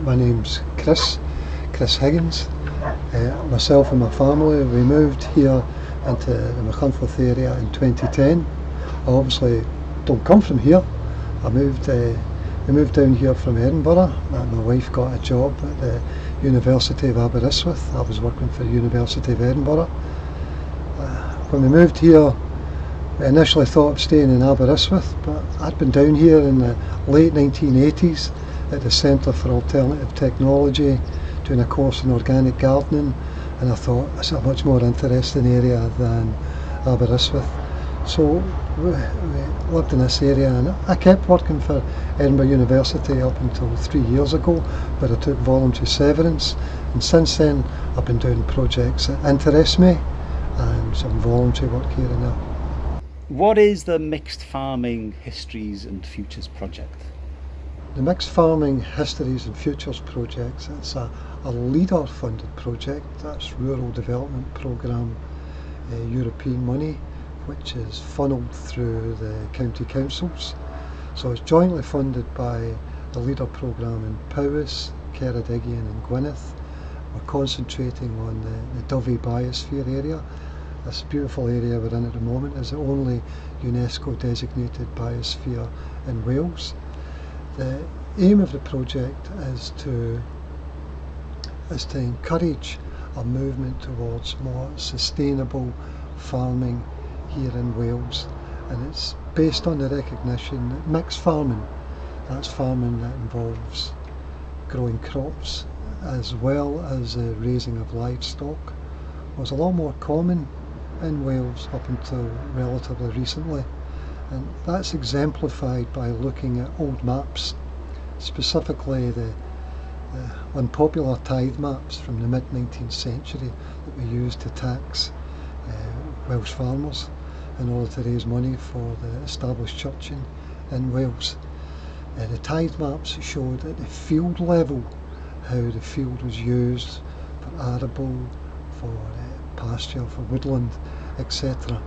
My name's Chris Higgins. Myself and my family, we moved here into the Machynlleth area in 2010. I obviously don't come from here. We moved down here from Edinburgh. My wife got a job at the University of Aberystwyth. I was working for the University of Edinburgh. When we moved here, we initially thought of staying in Aberystwyth, but I'd been down here in the late 1980s at the Centre for Alternative Technology doing a course in organic gardening, and I thought it's a much more interesting area than Aberystwyth. So we lived in this area, and I kept working for Edinburgh University up until 3 years ago, where I took voluntary severance, and since then I've been doing projects that interest me and some voluntary work here and there. What is the Mixed Farming Histories and Futures project? The Mixed Farming Histories and Futures project, it's a leader funded project. That's Rural Development Programme European money, which is funnelled through the county councils. So it's jointly funded by the leader programme in Powys, Ceredigion and Gwynedd. We're concentrating on the Ddyfi biosphere area. This beautiful area we're in at the moment is the only UNESCO designated biosphere in Wales. The aim of the project is to encourage a movement towards more sustainable farming here in Wales, and it's based on the recognition that mixed farming, that's farming that involves growing crops as well as the raising of livestock, was a lot more common in Wales up until relatively recently, and that's exemplified by looking at old maps, specifically the unpopular tithe maps from the mid-19th century that we used to tax Welsh farmers in order to raise money for the established church in Wales. The tithe maps showed at the field level how the field was used for arable, for pasture, for woodland, etc.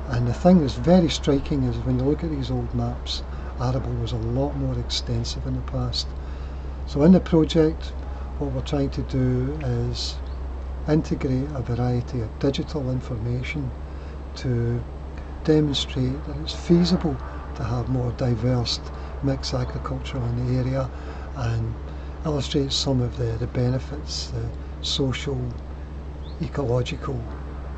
And the thing that's very striking is when you look at these old maps, arable was a lot more extensive in the past. So in the project, what we're trying to do is integrate a variety of digital information to demonstrate that it's feasible to have more diverse mixed agriculture in the area, and illustrate some of the benefits, the social, ecological,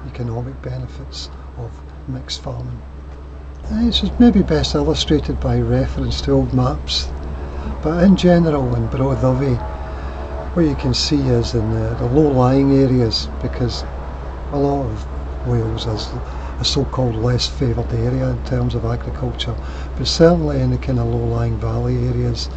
economic benefits of mixed farming. This is maybe best illustrated by reference to old maps, but in general in Bro Ddyfi, what you can see is in the low-lying areas, because a lot of Wales is a so-called less favoured area in terms of agriculture, but certainly in the kind of low-lying valley areas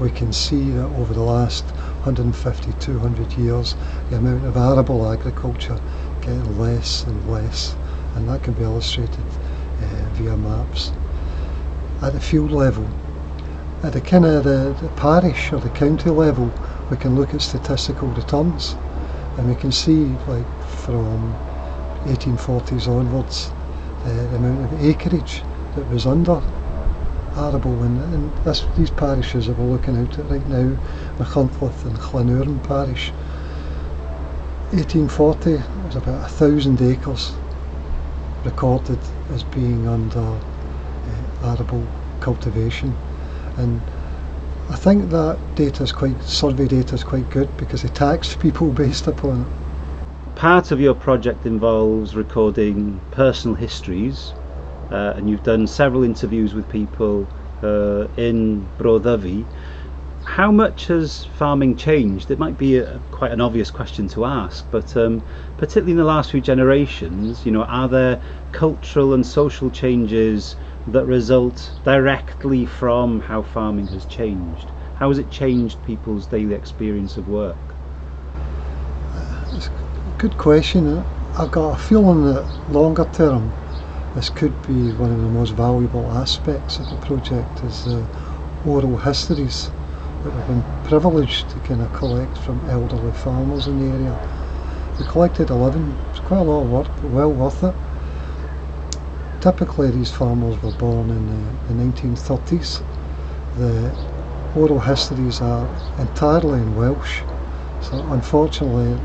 we can see that over the last 150-200 years the amount of arable agriculture getting less and less, and that can be illustrated via maps. At the field level, at the kind of the parish or the county level, we can look at statistical returns, and we can see, like from 1840s onwards, the amount of acreage that was under arable, and these parishes that we're looking out at right now, Machynlleth and Llanwrn parish, 1840 was about 1,000 acres recorded as being under arable cultivation, and I think that survey data is quite good because they tax people based upon it. Part of your project involves recording personal histories, and you've done several interviews with people in Bro Ddyfi. How much has farming changed? It might be quite an obvious question to ask, but particularly in the last few generations, are there cultural and social changes that result directly from how farming has changed? How has it changed people's daily experience of work? It's a good question. I've got a feeling that longer term this could be one of the most valuable aspects of the project, is the oral histories that we've been privileged to kind of collect from elderly farmers in the area. We collected 11, it's quite a lot of work, but well worth it. Typically these farmers were born in the 1930s. The oral histories are entirely in Welsh, so unfortunately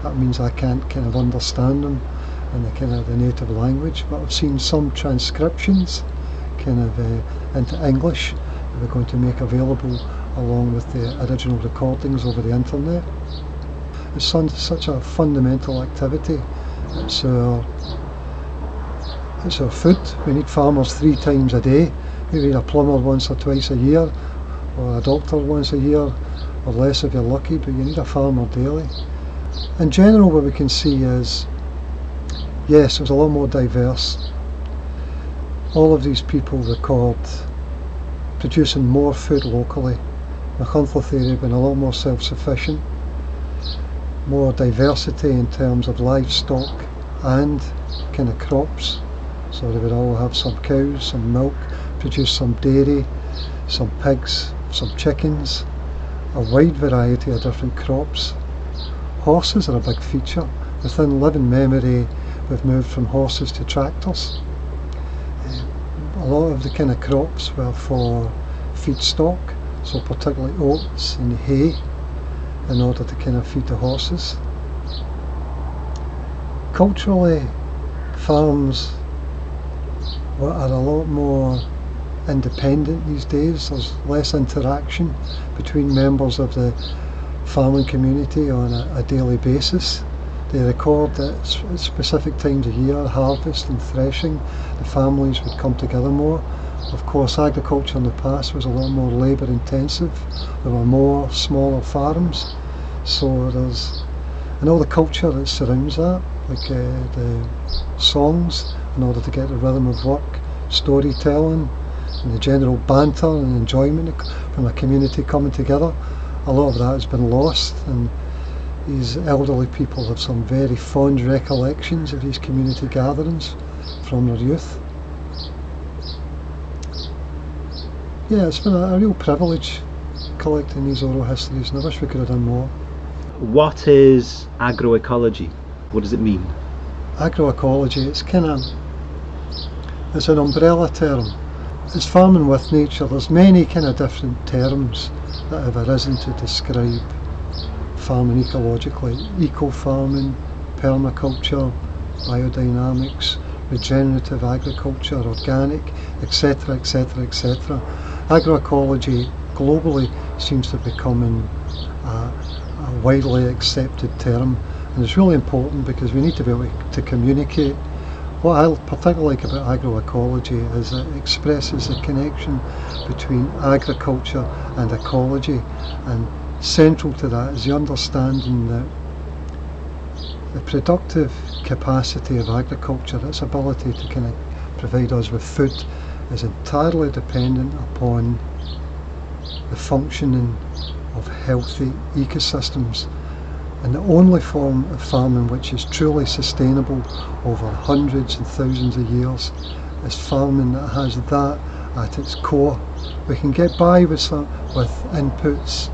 that means I can't kind of understand them in the kind of the native language, but I've seen some transcriptions kind of into English that we're going to make available along with the original recordings over the internet. It's such a fundamental activity. It's our food. We need farmers 3 times a day. We need a plumber once or twice a year, or a doctor once a year, or less if you're lucky, but you need a farmer daily. In general, what we can see is, yes, it's a lot more diverse. All of these people record producing more food locally. Machynlleth theory being a lot more self-sufficient, more diversity in terms of livestock and kind of crops. So they would all have some cows, some milk, produce some dairy, some pigs, some chickens, a wide variety of different crops. Horses are a big feature. Within living memory, we've moved from horses to tractors. A lot of the kind of crops were for feedstock, so particularly oats and hay, in order to kind of feed the horses. Culturally, farms are a lot more independent these days. There's less interaction between members of the farming community on a daily basis. They record at specific times of year, harvest and threshing. The families would come together more. Of course, agriculture in the past was a lot more labour intensive. There were more smaller farms, so there's and all the culture that surrounds that, like the songs in order to get the rhythm of work, storytelling, and the general banter and enjoyment from a community coming together. A lot of that has been lost, and these elderly people have some very fond recollections of these community gatherings from their youth. Yeah, it's been a real privilege collecting these oral histories, and I wish we could have done more. What is agroecology? What does it mean? Agroecology, it's an umbrella term. It's farming with nature. There's many kind of different terms that have arisen to describe farming ecologically. Eco-farming, permaculture, biodynamics, regenerative agriculture, organic, etc, etc, etc. Agroecology globally seems to be becoming a widely accepted term, and it's really important because we need to be able to communicate. What I particularly like about agroecology is it expresses the connection between agriculture and ecology, and central to that is the understanding that the productive capacity of agriculture, its ability to kind of provide us with food, is entirely dependent upon the functioning of healthy ecosystems. And the only form of farming which is truly sustainable over hundreds and thousands of years is farming that has that at its core. We can get by with inputs,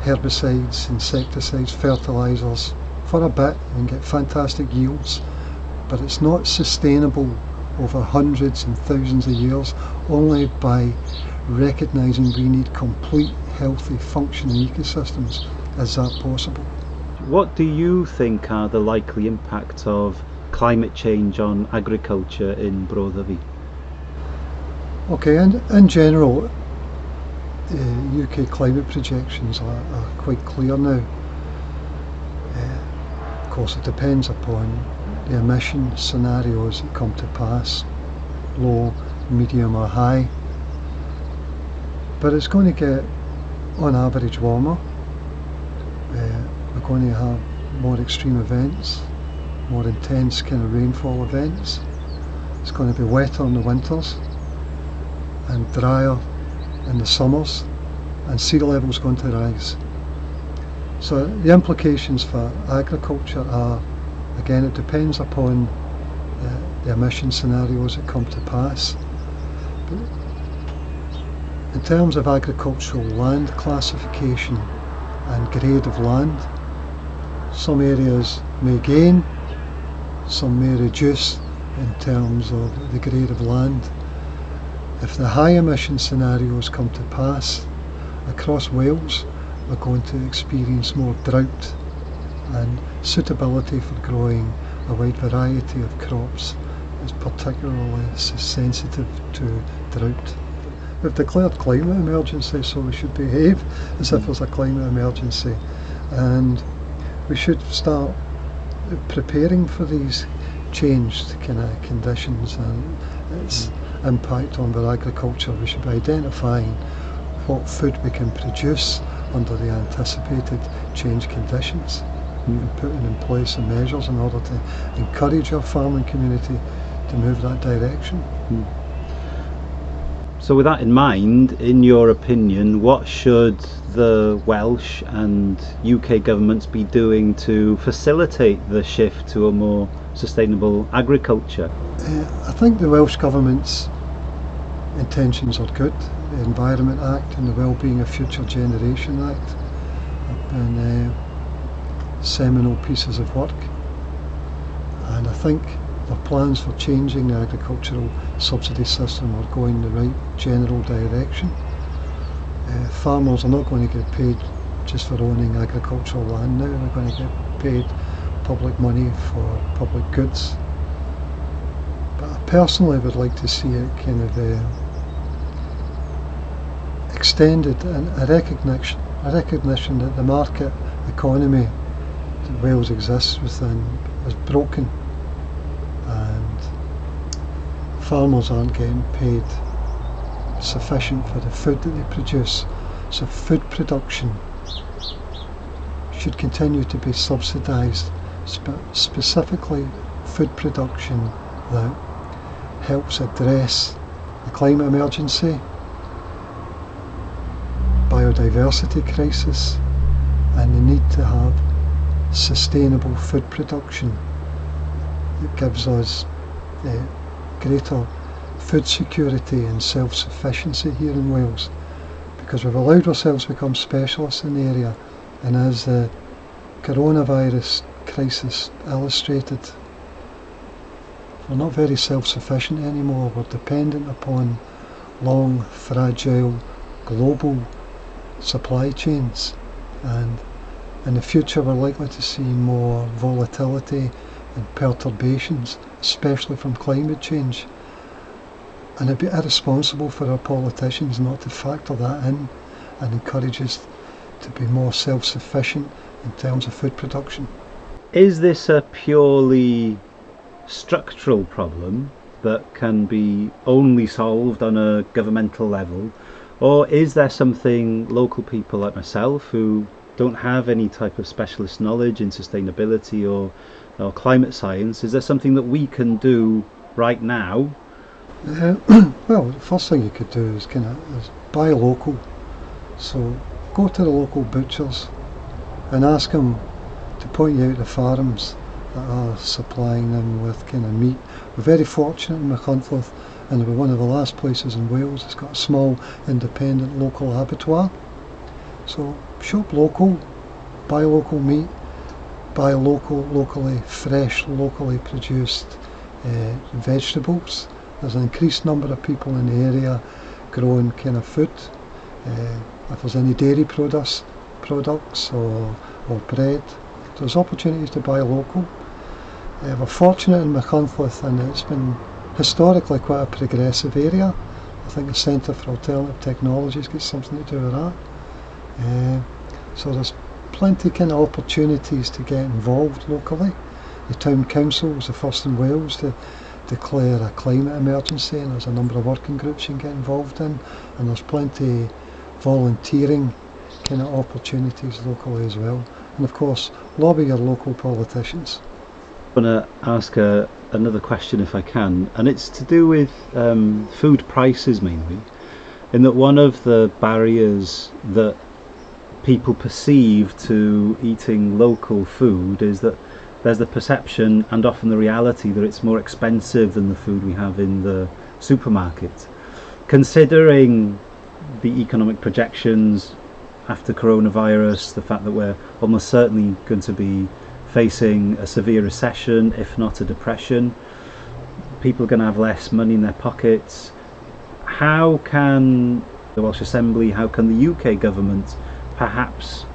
herbicides, insecticides, fertilisers for a bit and get fantastic yields, but it's not sustainable over hundreds and thousands of years. Only by recognising we need complete, healthy, functioning ecosystems is that possible. What do you think are the likely impacts of climate change on agriculture in Bro Ddyfi? Okay, and in general, UK climate projections are quite clear now. Of course, it depends upon the emission scenarios that come to pass, low, medium or high. But it's going to get, on average, warmer. We're going to have more extreme events, more intense kind of rainfall events. It's going to be wetter in the winters and drier in the summers, and sea level's going to rise. So the implications for agriculture are, again, it depends upon the emission scenarios that come to pass. But in terms of agricultural land classification and grade of land, some areas may gain, some may reduce in terms of the grade of land. If the high emission scenarios come to pass, across Wales we're going to experience more drought, and suitability for growing a wide variety of crops is particularly sensitive to drought. We've declared climate emergency, so we should behave as if there's a climate emergency, and we should start preparing for these changed kind of conditions and its impact on our agriculture. We should be identifying what food we can produce under the anticipated changed conditions, and putting in place the measures in order to encourage our farming community to move that direction. So with that in mind, in your opinion, what should the Welsh and UK governments be doing to facilitate the shift to a more sustainable agriculture? I think the Welsh Government's intentions are good. The Environment Act and the Wellbeing of Future Generation Act have been seminal pieces of work, and I think their plans for changing the agricultural subsidy system are going in the right general direction. Farmers are not going to get paid just for owning agricultural land now, they're going to get paid public money for public goods. But I personally would like to see it kind of extended, and a recognition that the market economy that Wales exists within is broken, and farmers aren't getting paid sufficient for the food that they produce. So food production should continue to be subsidised, specifically food production that helps address the climate emergency, biodiversity crisis, and the need to have sustainable food production that gives us greater food security and self-sufficiency here in Wales, because we've allowed ourselves to become specialists in the area, and as the coronavirus crisis illustrated, we're not very self-sufficient anymore. We're dependent upon long, fragile, global supply chains, and in the future we're likely to see more volatility and perturbations, especially from climate change. And it'd be irresponsible for our politicians not to factor that in and encourage us to be more self-sufficient in terms of food production. Is this a purely structural problem that can be only solved on a governmental level, or is there something local people like myself who don't have any type of specialist knowledge in sustainability or climate science, is there something that we can do right now? Well, the first thing you could do is buy local. So go to the local butchers and ask them to point you out the farms that are supplying them with meat. We're very fortunate in Machynlleth, and we're one of the last places in Wales that's got a small independent local abattoir. So shop local, buy local meat, buy locally fresh, locally produced vegetables. There's an increased number of people in the area growing food. If there's any dairy products or bread, there's opportunities to buy local. We're fortunate in Machynlleth, and it's been historically quite a progressive area. I think the Centre for Alternative Technologies gets something to do with that. So there's plenty of opportunities to get involved locally. The Town Council was the first in Wales to declare a climate emergency, and there's a number of working groups you can get involved in, and there's plenty volunteering opportunities locally as well. And of course, lobby your local politicians. I want to ask another question if I can, and it's to do with food prices mainly, in that one of the barriers that people perceive to eating local food is that there's the perception and often the reality that it's more expensive than the food we have in the supermarket. Considering the economic projections after coronavirus, the fact that we're almost certainly going to be facing a severe recession, if not a depression, people are going to have less money in their pockets. How can the Welsh Assembly, how can the UK government perhaps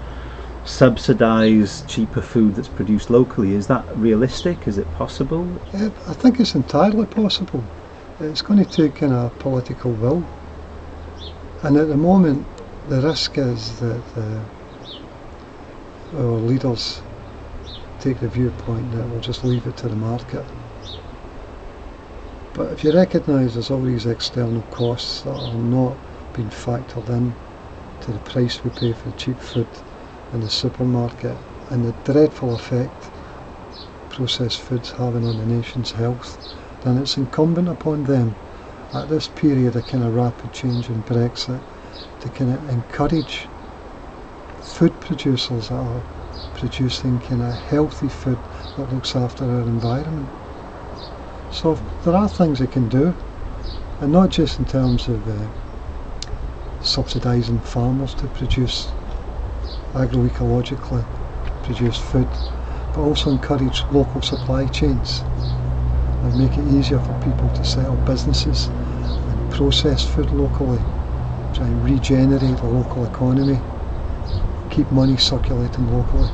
subsidise cheaper food that's produced locally? Is that realistic? Is it possible? I think it's entirely possible. It's going to take kind of political will, and at the moment the risk is that our leaders take the viewpoint that we'll just leave it to the market. But if you recognise there's all these external costs that are not being factored in to the price we pay for cheap food in the supermarket, and the dreadful effect processed foods having on the nation's health, then it's incumbent upon them at this period of kind of rapid change in Brexit to kind of encourage food producers that are producing kind of healthy food that looks after our environment. So there are things they can do, and not just in terms of subsidising farmers to produce agroecologically produced food, but also encourage local supply chains and make it easier for people to set up businesses and process food locally, try and regenerate the local economy, keep money circulating locally.